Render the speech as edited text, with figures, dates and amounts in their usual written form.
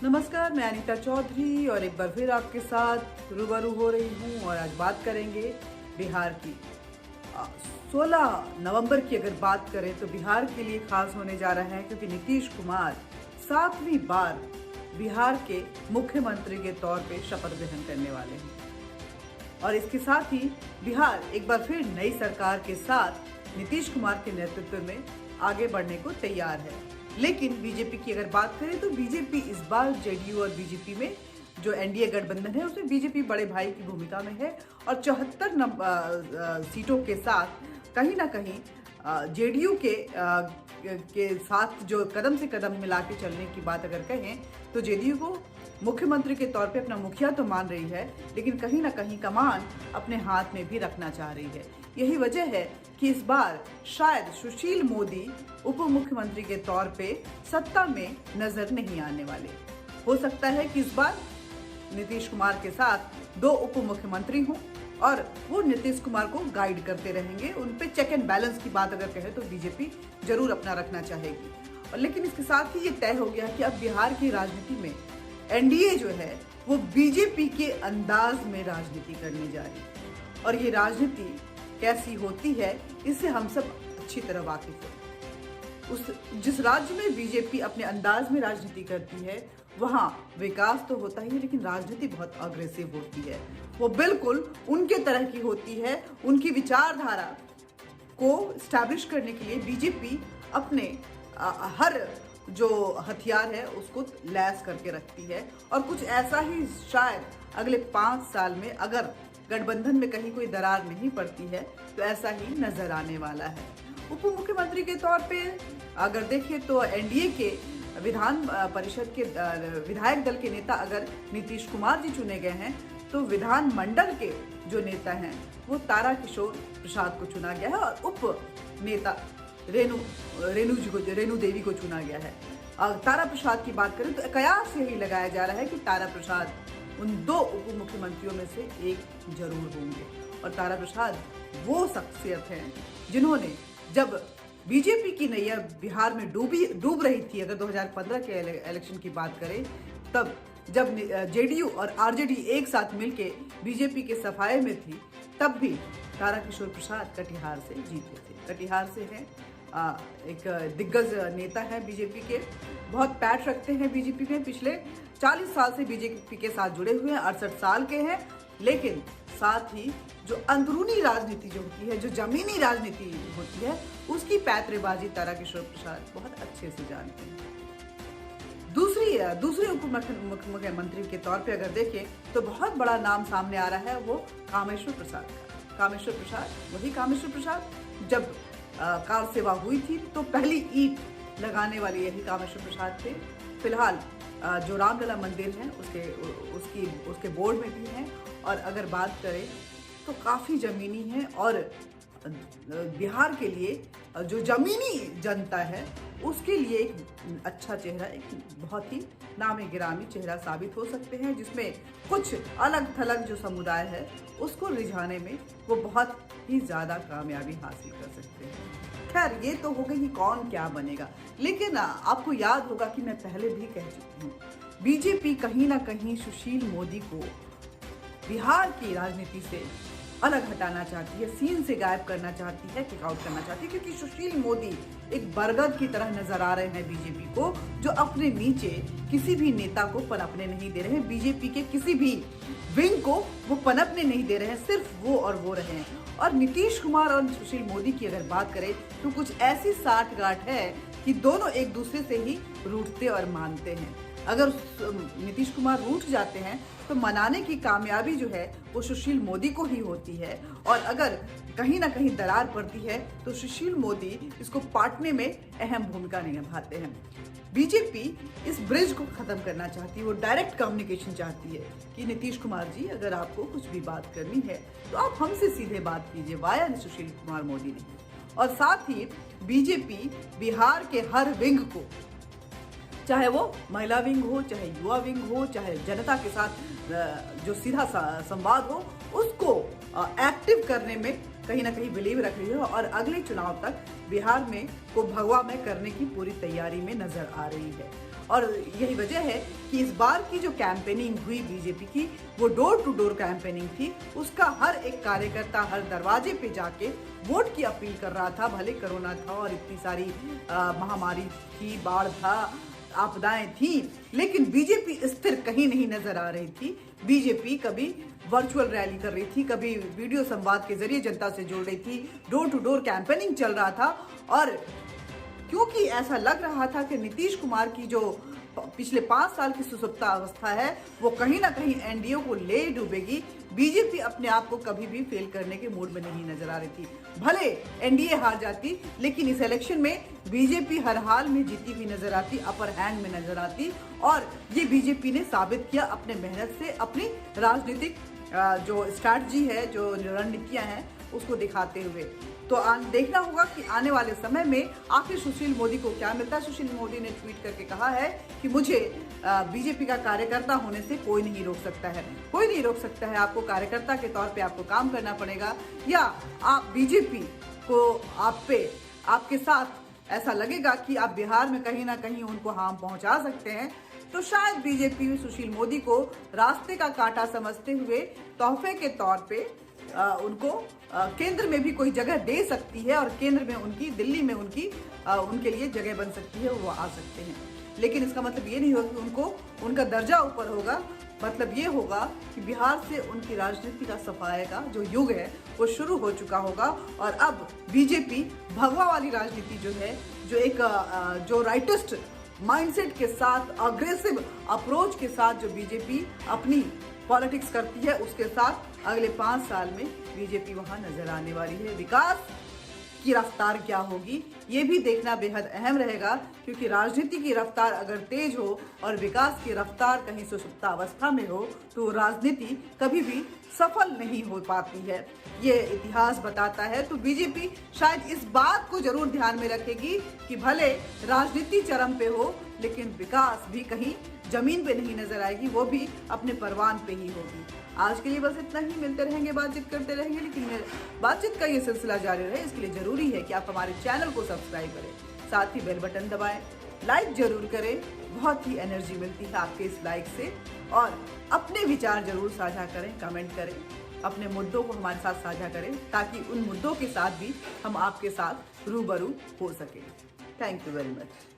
नमस्कार, मैं अनीता चौधरी और एक बार फिर आपके साथ रूबरू हो रही हूँ और आज बात करेंगे बिहार की। 16 नवंबर की अगर बात करें तो बिहार के लिए खास होने जा रहा है क्योंकि नीतीश कुमार 7वीं बार बिहार के मुख्यमंत्री के तौर पे शपथ ग्रहण करने वाले हैं और इसके साथ ही बिहार एक बार फिर नई सरकार के साथ नीतीश कुमार के नेतृत्व में आगे बढ़ने को तैयार है। लेकिन बीजेपी की अगर बात करें तो बीजेपी इस बार जेडीयू और बीजेपी में जो एनडीए गठबंधन है उसमें बीजेपी बड़े भाई की भूमिका में है और 74 सीटों के साथ कहीं ना कहीं जेडीयू के साथ जो कदम से कदम मिला के चलने की बात अगर कहें तो जेडीयू को मुख्यमंत्री के तौर पे अपना मुखिया तो मान रही है, लेकिन कहीं ना कहीं कमान अपने हाथ में भी रखना चाह रही है। यही वजह है कि इस बार शायद सुशील मोदी उप मुख्यमंत्री के तौर पे सत्ता में नजर नहीं आने वाले। हो सकता है कि इस बार नीतीश कुमार के साथ 2 उप मुख्यमंत्री हों और वो नीतीश कुमार को गाइड करते रहेंगे। उन पे चेक एंड बैलेंस की बात अगर कहें तो बीजेपी जरूर अपना रखना चाहेगी। और लेकिन इसके साथ ही ये तय हो गया कि अब बिहार की राजनीति में एनडीए जो है वो बीजेपी के अंदाज में राजनीति करने जा रही है और ये राजनीति कैसी होती है इससे हम सब अच्छी तरह वाकिफ हैं। जिस राज्य में बीजेपी अपने अंदाज में राजनीति करती है वहां विकास तो होता ही है, लेकिन राजनीति बहुत अग्रेसिव होती है। वो बिल्कुल उनके तरह की होती है। उनकी विचारधारा को स्टैब्लिश करने के लिए बीजेपी अपने हर जो हथियार है उसको लैस करके रखती है और कुछ ऐसा ही शायद अगले 5 साल में अगर गठबंधन में कहीं कोई दरार नहीं पड़ती है तो ऐसा ही नजर आने वाला है। उप मुख्यमंत्री के तौर पे अगर देखिए तो एनडीए के विधान परिषद के विधायक दल के नेता अगर नीतीश कुमार जी चुने गए हैं तो विधान मंडल के जो नेता हैं वो तारा किशोर प्रसाद को चुना गया है और उप नेता रेणु देवी को चुना गया है। तारा प्रसाद की बात करें तो कयास यही लगाया जा रहा है कि तारा प्रसाद उन 2 उप मुख्यमंत्रियों में से एक जरूर होंगे और तारा प्रसाद वो शख्सियत हैं जिन्होंने जब बीजेपी की नैया बिहार में डूब रही थी, अगर 2015 के इलेक्शन की बात करें तब जब जेडीयू और आरजेडी एक साथ मिलके बीजेपी के सफाये में थी तब भी तारा किशोर प्रसाद कटिहार से जीते थे। कटिहार से हैं, एक दिग्गज नेता है बीजेपी के, बहुत पैठ रखते हैं बीजेपी में, पिछले 40 साल से बीजेपी के साथ जुड़े हुए हैं, 68 साल के हैं। लेकिन साथ ही जो अंदरूनी राजनीति जो होती है, जो जमीनी राजनीति होती है, उसकी पैतरेबाजी तारा किशोर प्रसाद बहुत अच्छे से जानते हैं। दूसरे उप मुख्यमंत्री के तौर पे अगर देखें तो बहुत बड़ा नाम सामने आ रहा है वो कामेश्वर प्रसाद का। कामेश्वर प्रसाद, वही कामेश्वर प्रसाद जब कार सेवा हुई थी तो पहली ईंट लगाने वाले यही कामेश्वर प्रसाद थे। फिलहाल जो रामलला मंदिर है उसके बोर्ड में भी हैं और अगर बात करें तो काफ़ी ज़मीनी है और बिहार के लिए जो ज़मीनी जनता है उसके लिए एक अच्छा चेहरा, एक बहुत ही नामी गिरामी चेहरा साबित हो सकते हैं, जिसमें कुछ अलग थलग जो समुदाय है उसको रिझाने में वो बहुत ही ज़्यादा कामयाबी हासिल कर सकते हैं। खैर ये तो हो गई कि कौन क्या बनेगा, लेकिन आपको याद होगा कि मैं पहले भी कह चुकी हूँ बीजेपी कहीं ना कहीं सुशील मोदी को बिहार की राजनीति से अलग हटाना चाहती है, सीन से गायब करना चाहती है, किक आउट करना चाहती है, क्योंकि सुशील मोदी एक बरगद की तरह नजर आ रहे हैं बीजेपी को, जो अपने नीचे किसी भी नेता को पनपने नहीं दे रहे हैं। बीजेपी के किसी भी विंग को वो पनपने नहीं दे रहे हैं, सिर्फ वो और वो रहे हैं। और नीतीश कुमार और सुशील मोदी की अगर बात करें तो कुछ ऐसी साठगांठ है कि दोनों एक दूसरे से ही रूठते और मानते हैं। अगर नीतीश कुमार रूठ जाते हैं तो मनाने की कामयाबी जो है वो सुशील मोदी को ही होती है, और अगर कहीं ना कहीं दरार पड़ती है तो सुशील मोदी इसको पाटने में अहम भूमिका निभाते हैं। बीजेपी इस ब्रिज को खत्म करना चाहती है, वो डायरेक्ट कम्युनिकेशन चाहती है कि नीतीश कुमार जी अगर आपको कुछ भी बात करनी है तो आप हमसे सीधे बात कीजिए, वाया सुशील कुमार मोदी नहीं। और साथ ही बीजेपी बिहार के हर विंग को, चाहे वो महिला विंग हो, चाहे युवा विंग हो, चाहे जनता के साथ जो सीधा संवाद हो, उसको एक्टिव करने में कहीं ना कहीं बिलीव रख रही है और अगले चुनाव तक बिहार में को भगवा में करने की पूरी तैयारी में नजर आ रही है। और यही वजह है कि इस बार की जो कैंपेनिंग हुई बीजेपी की, वो डोर टू डोर कैंपेनिंग थी। उसका हर एक कार्यकर्ता हर दरवाजे पे जाके वोट की अपील कर रहा था। भले कोरोना था और इतनी सारी महामारी थी, बाढ़ था, आपदाएं थी, लेकिन बीजेपी स्थिर कहीं नहीं नजर आ रही थी। बीजेपी कभी वर्चुअल रैली कर रही थी, कभी वीडियो संवाद के जरिए जनता से जोड़ रही थी, डोर टू डोर कैंपेनिंग चल रहा था। और क्योंकि ऐसा लग रहा था कि नीतीश कुमार की जो पिछले 5 साल की सुसुप्ता अवस्था है, वो कहीं ना कहीं एनडीए को ले डूबेगी। बीजेपी अपने आप को कभी भी फेल करने के मूड में नहीं नजर आ रही थी। भले एनडीए हार जाती, लेकिन इस इलेक्शन में बीजेपी हर हाल में जीती हुई नजर आती, अपर हैंड में नजर आती। और ये बीजेपी ने साबित किया अपने मेहनत से, अपनी राजनीतिक जो स्ट्रैटेजी है, जो रणनीतियां हैं, उसको दिखाते हुए। तो देखना होगा कि आने वाले समय में आखिर सुशील मोदी को क्या मिलता है। सुशील मोदी ने ट्वीट करके कहा है कि मुझे बीजेपी का कार्यकर्ता होने से कोई नहीं रोक सकता है। कोई नहीं रोक सकता है, आपको कार्यकर्ता के तौर पे आपको काम करना पड़ेगा, या आप बीजेपी को आपके साथ ऐसा लगेगा कि आप बिहार में कहीं ना कहीं उनको हार्म पहुंचा सकते हैं, तो शायद बीजेपी सुशील मोदी को रास्ते का कांटा समझते हुए तोहफे के तौर पे उनको केंद्र में भी कोई जगह दे सकती है, और केंद्र में उनकी, दिल्ली में उनके लिए जगह बन सकती है, वो आ सकते हैं। लेकिन इसका मतलब ये नहीं होगा कि उनका दर्जा ऊपर होगा। मतलब ये होगा कि बिहार से उनकी राजनीति का सफाए का जो युग है वो शुरू हो चुका होगा। और अब बीजेपी भगवा वाली राजनीति जो है, जो एक जो राइटिस्ट माइंडसेट के साथ, अग्रेसिव अप्रोच के साथ जो बीजेपी अपनी पॉलिटिक्स करती है, उसके साथ अगले 5 साल में बीजेपी वहां नजर आने वाली है। विकास की रफ्तार क्या होगी, ये भी देखना बेहद अहम रहेगा, क्योंकि राजनीति की रफ्तार अगर तेज हो और विकास की रफ्तार कहीं सुसुप्ता अवस्था में हो, तो राजनीति कभी भी सफल नहीं हो पाती है, ये इतिहास बताता है। तो बीजेपी शायद इस बात को जरूर ध्यान में रखेगी कि भले राजनीति चरम पे हो, लेकिन विकास भी कहीं जमीन पे नहीं नजर आएगी, वो भी अपने परवान पे ही होगी। आज के लिए बस इतना ही। मिलते रहेंगे, बातचीत करते रहेंगे, लेकिन बातचीत का ये सिलसिला जारी रहे, इसके लिए जरूरी है कि आप हमारे चैनल को सब्सक्राइब करें, साथ ही बेल बटन दबाएं, लाइक जरूर करें। बहुत ही एनर्जी मिलती है आपके इस लाइक से। और अपने विचार जरूर साझा करें, कमेंट करें, अपने मुद्दों को हमारे साथ साझा करें, ताकि उन मुद्दों के साथ भी हम आपके साथ रूबरू हो सकें। Thank you very much.